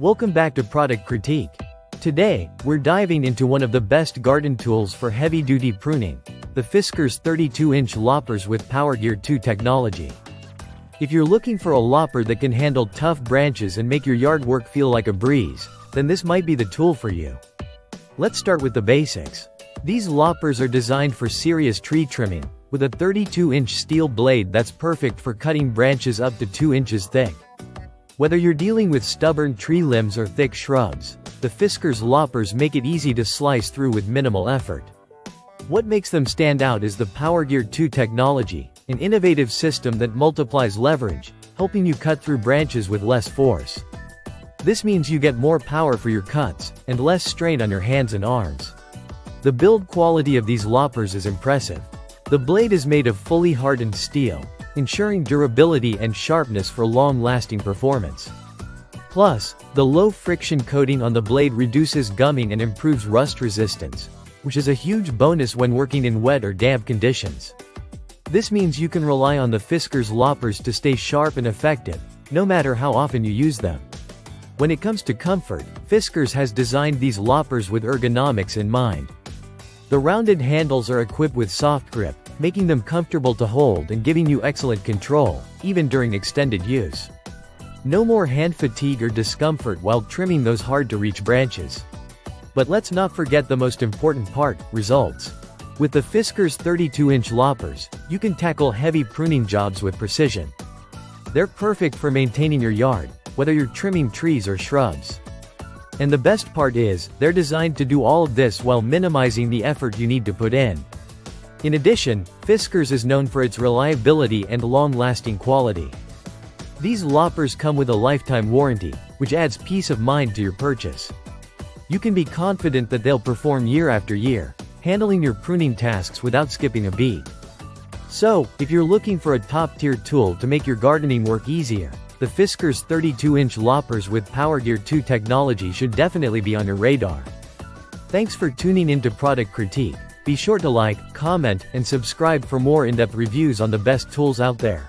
Welcome back to Product Critique. Today, we're diving into one of the best garden tools for heavy-duty pruning, the Fiskars 32-inch loppers with Power Gear 2 technology. If you're looking for a lopper that can handle tough branches and make your yard work feel like a breeze, then this might be the tool for you. Let's start with the basics. These loppers are designed for serious tree trimming, with a 32-inch steel blade that's perfect for cutting branches up to 2 inches thick. Whether you're dealing with stubborn tree limbs or thick shrubs, the Fiskars loppers make it easy to slice through with minimal effort. What makes them stand out is the Power Gear 2 technology, an innovative system that multiplies leverage, helping you cut through branches with less force. This means you get more power for your cuts, and less strain on your hands and arms. The build quality of these loppers is impressive. The blade is made of fully hardened steel, ensuring durability and sharpness for long-lasting performance. Plus, the low-friction coating on the blade reduces gumming and improves rust resistance, which is a huge bonus when working in wet or damp conditions. This means you can rely on the Fiskars loppers to stay sharp and effective, no matter how often you use them. When it comes to comfort, Fiskars has designed these loppers with ergonomics in mind. The rounded handles are equipped with soft grip, making them comfortable to hold and giving you excellent control, even during extended use. No more hand fatigue or discomfort while trimming those hard-to-reach branches. But let's not forget the most important part, results. With the Fiskars 32-inch loppers, you can tackle heavy pruning jobs with precision. They're perfect for maintaining your yard, whether you're trimming trees or shrubs. And the best part is, they're designed to do all of this while minimizing the effort you need to put in. In addition, Fiskars is known for its reliability and long-lasting quality. These loppers come with a lifetime warranty, which adds peace of mind to your purchase. You can be confident that they'll perform year after year, handling your pruning tasks without skipping a beat. So, if you're looking for a top-tier tool to make your gardening work easier, the Fiskars 32-inch loppers with Power Gear 2 technology should definitely be on your radar. Thanks for tuning into Product Critique. Be sure to like, comment, and subscribe for more in-depth reviews on the best tools out there.